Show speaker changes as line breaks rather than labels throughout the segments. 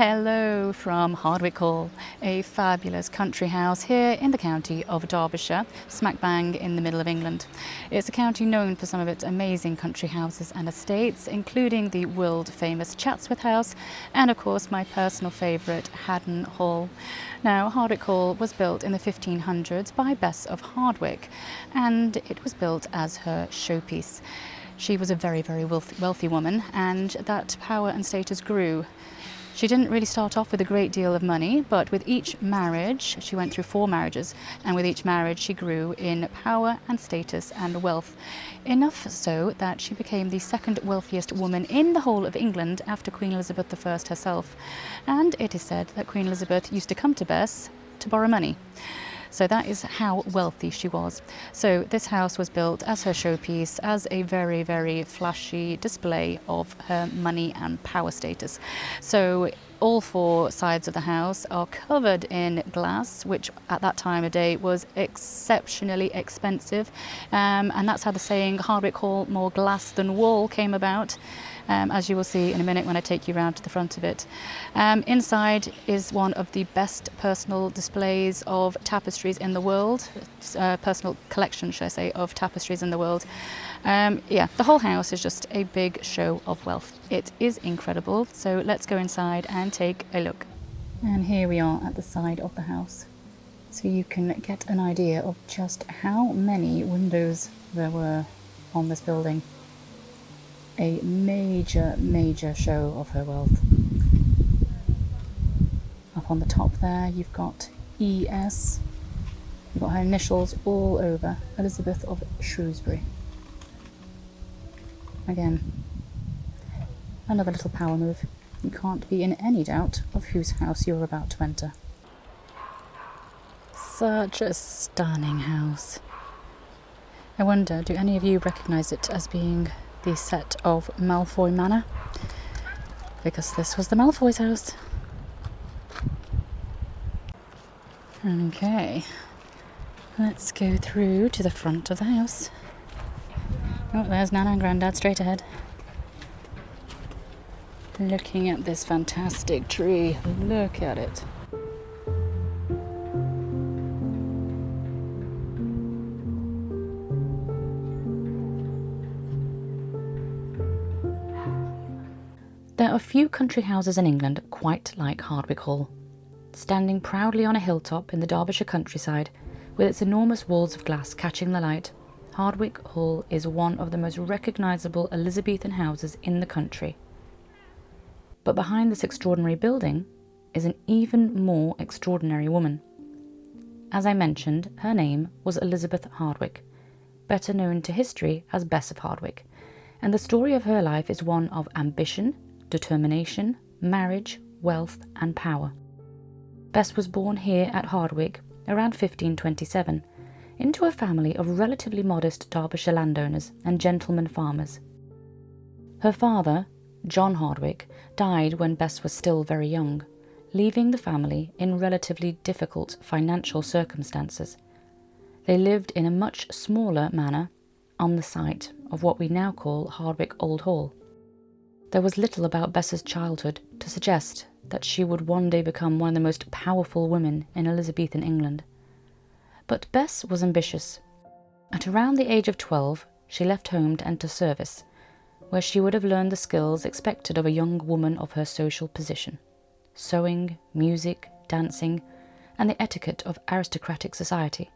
Hello from Hardwick Hall, a fabulous country house here in the county of Derbyshire, smack bang in the middle of England. It's a county known for some of its amazing country houses and estates, including the world famous Chatsworth House and of course my personal favourite Haddon Hall. Now Hardwick Hall was built in the 1500s by Bess of Hardwick, and it was built as her showpiece. She was a very wealthy woman, and that power and status grew. She didn't really start off with a great deal of money, but with each marriage, she went through 4 marriages, and with each marriage she grew in power and status and wealth. Enough so that she became the second wealthiest woman in the whole of England after Queen Elizabeth I herself. And it is said that Queen Elizabeth used to come to Bess to borrow money. So that is how wealthy she was. So this house was built as her showpiece, as a very flashy display of her money and power status. So all 4 sides of the house are covered in glass, which at that time of day was exceptionally expensive. And that's how the saying Hardwick Hall, more glass than wall, came about. As you will see in a minute when I take you round to the front of it. Inside is one of the best personal displays of tapestries in the world, personal collection, should I say, of tapestries in the world. The whole house is just a big show of wealth. It is incredible, so let's go inside and take a look. And here we are at the side of the house, so you can get an idea of just how many windows there were on this building. A major show of her wealth. Up on the top there you've got ES. You've got her initials all over, Elizabeth of Shrewsbury. Again, another little power move. You can't be in any doubt of whose house you're about to enter. Such a stunning house. I wonder, do any of you recognise it as being the set of Malfoy Manor? Because this was the Malfoy's house. Okay, let's go through to the front of the house. Oh, there's Nana and Grandad straight ahead. Looking at this fantastic tree. Look at it. There are few country houses in England quite like Hardwick Hall. Standing proudly on a hilltop in the Derbyshire countryside, with its enormous walls of glass catching the light, Hardwick Hall is one of the most recognisable Elizabethan houses in the country. But behind this extraordinary building is an even more extraordinary woman. As I mentioned, her name was Elizabeth Hardwick, better known to history as Bess of Hardwick, and the story of her life is one of ambition, determination, marriage, wealth and power. Bess was born here at Hardwick around 1527 into a family of relatively modest Derbyshire landowners and gentleman farmers. Her father, John Hardwick, died when Bess was still very young, leaving the family in relatively difficult financial circumstances. They lived in a much smaller manor on the site of what we now call Hardwick Old Hall. There was little about Bess's childhood to suggest that she would one day become one of the most powerful women in Elizabethan England. But Bess was ambitious. At around the age of 12, she left home to enter service, where she would have learned the skills expected of a young woman of her social position: sewing, music, dancing, and the etiquette of aristocratic society.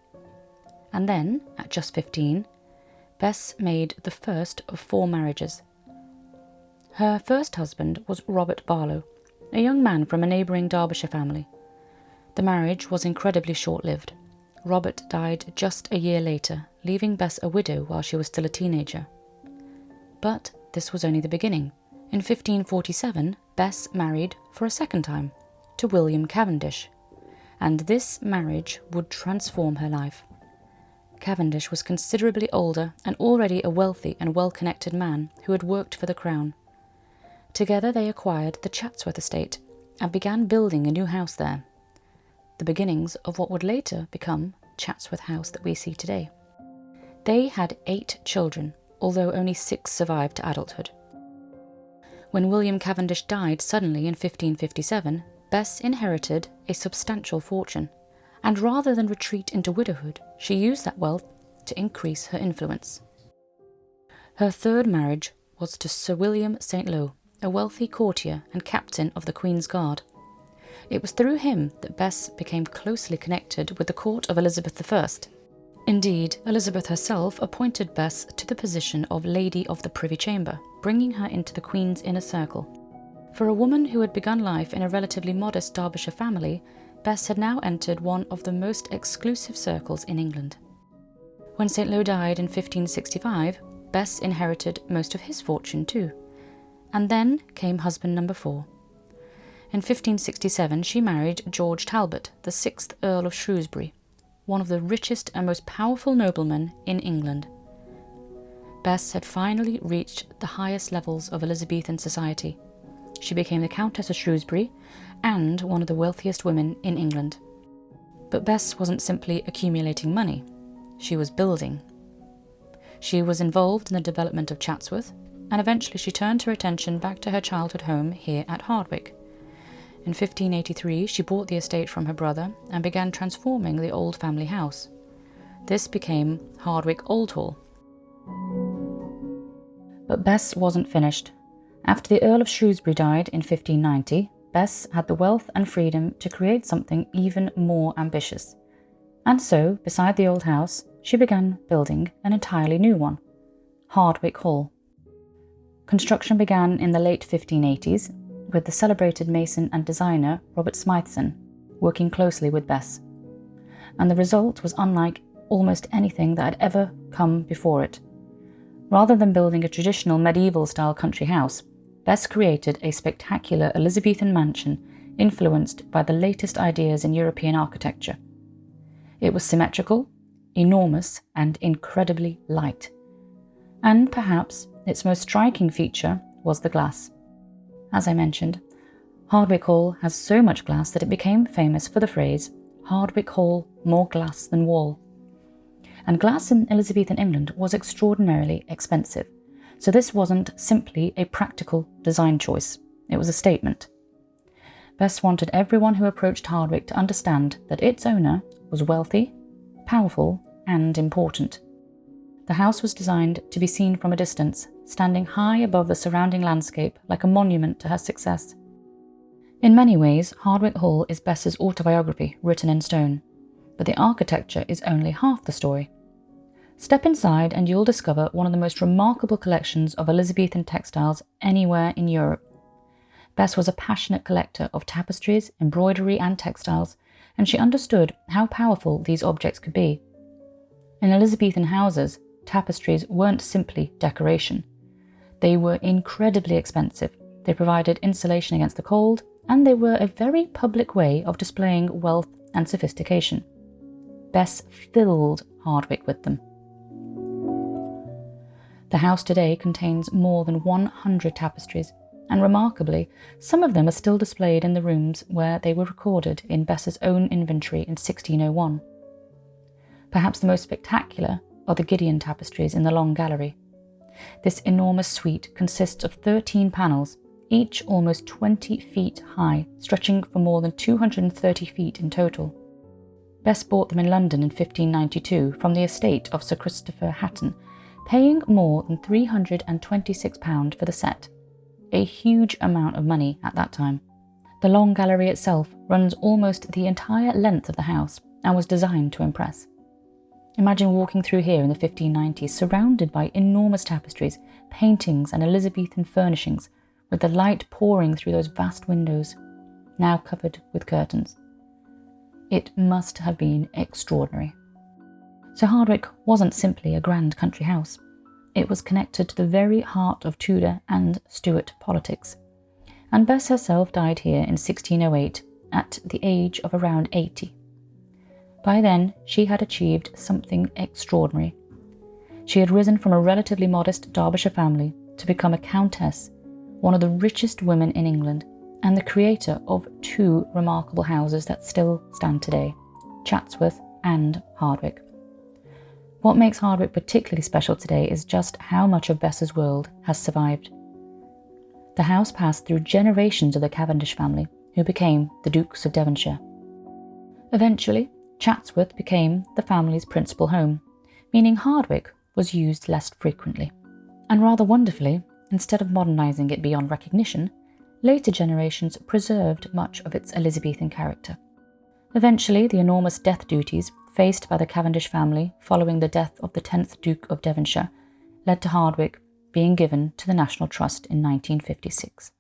And then, at just 15, Bess made the first of 4 marriages. Her first husband was Robert Barlow, a young man from a neighbouring Derbyshire family. The marriage was incredibly short-lived. Robert died just a year later, leaving Bess a widow while she was still a teenager. But this was only the beginning. In 1547, Bess married for a second time to William Cavendish, and this marriage would transform her life. Cavendish was considerably older and already a wealthy and well-connected man who had worked for the crown. Together they acquired the Chatsworth estate and began building a new house there, the beginnings of what would later become Chatsworth House that we see today. They had 8 children, although only 6 survived to adulthood. When William Cavendish died suddenly in 1557, Bess inherited a substantial fortune, and rather than retreat into widowhood, she used that wealth to increase her influence. Her third marriage was to Sir William St. Lo, a wealthy courtier and captain of the Queen's Guard. It was through him that Bess became closely connected with the court of Elizabeth I. Indeed, Elizabeth herself appointed Bess to the position of Lady of the Privy Chamber, bringing her into the Queen's inner circle. For a woman who had begun life in a relatively modest Derbyshire family, Bess had now entered one of the most exclusive circles in England. When St. Lo died in 1565, Bess inherited most of his fortune too. And then came husband number 4. In 1567 she married George Talbot, the 6th Earl of Shrewsbury, one of the richest and most powerful noblemen in England. Bess had finally reached the highest levels of Elizabethan society. She became the Countess of Shrewsbury and one of the wealthiest women in England. But Bess wasn't simply accumulating money, she was building. She was involved in the development of Chatsworth, and eventually she turned her attention back to her childhood home here at Hardwick. In 1583 she bought the estate from her brother and began transforming the old family house. This became Hardwick Old Hall. But Bess wasn't finished. After the Earl of Shrewsbury died in 1590, Bess had the wealth and freedom to create something even more ambitious. And so, beside the old house, she began building an entirely new one, Hardwick Hall. Construction began in the late 1580s, with the celebrated mason and designer Robert Smytheson working closely with Bess. And the result was unlike almost anything that had ever come before it. Rather than building a traditional medieval-style country house, Bess created a spectacular Elizabethan mansion influenced by the latest ideas in European architecture. It was symmetrical, enormous, and incredibly light. And perhaps its most striking feature was the glass. As I mentioned, Hardwick Hall has so much glass that it became famous for the phrase, "Hardwick Hall, more glass than wall." And glass in Elizabethan England was extraordinarily expensive, so this wasn't simply a practical design choice, it was a statement. Bess wanted everyone who approached Hardwick to understand that its owner was wealthy, powerful, and important. The house was designed to be seen from a distance, standing high above the surrounding landscape like a monument to her success. In many ways, Hardwick Hall is Bess's autobiography written in stone, but the architecture is only half the story. Step inside and you'll discover one of the most remarkable collections of Elizabethan textiles anywhere in Europe. Bess was a passionate collector of tapestries, embroidery, and textiles, and she understood how powerful these objects could be. In Elizabethan houses, tapestries weren't simply decoration. They were incredibly expensive, they provided insulation against the cold, and they were a very public way of displaying wealth and sophistication. Bess filled Hardwick with them. The house today contains more than 100 tapestries, and remarkably, some of them are still displayed in the rooms where they were recorded in Bess's own inventory in 1601. Perhaps the most spectacular are the Gideon tapestries in the Long Gallery. This enormous suite consists of 13 panels, each almost 20 feet high, stretching for more than 230 feet in total. Bess bought them in London in 1592 from the estate of Sir Christopher Hatton, paying more than £326 for the set, a huge amount of money at that time. The Long Gallery itself runs almost the entire length of the house and was designed to impress. Imagine walking through here in the 1590s, surrounded by enormous tapestries, paintings and Elizabethan furnishings, with the light pouring through those vast windows, now covered with curtains. It must have been extraordinary. So Hardwick wasn't simply a grand country house. It was connected to the very heart of Tudor and Stuart politics. And Bess herself died here in 1608 at the age of around 80. By then, she had achieved something extraordinary. She had risen from a relatively modest Derbyshire family to become a countess, one of the richest women in England, and the creator of two remarkable houses that still stand today, Chatsworth and Hardwick. What makes Hardwick particularly special today is just how much of Bess's world has survived. The house passed through generations of the Cavendish family, who became the Dukes of Devonshire. Eventually, Chatsworth became the family's principal home, meaning Hardwick was used less frequently. And rather wonderfully, instead of modernising it beyond recognition, later generations preserved much of its Elizabethan character. Eventually, the enormous death duties faced by the Cavendish family following the death of the 10th Duke of Devonshire led to Hardwick being given to the National Trust in 1956.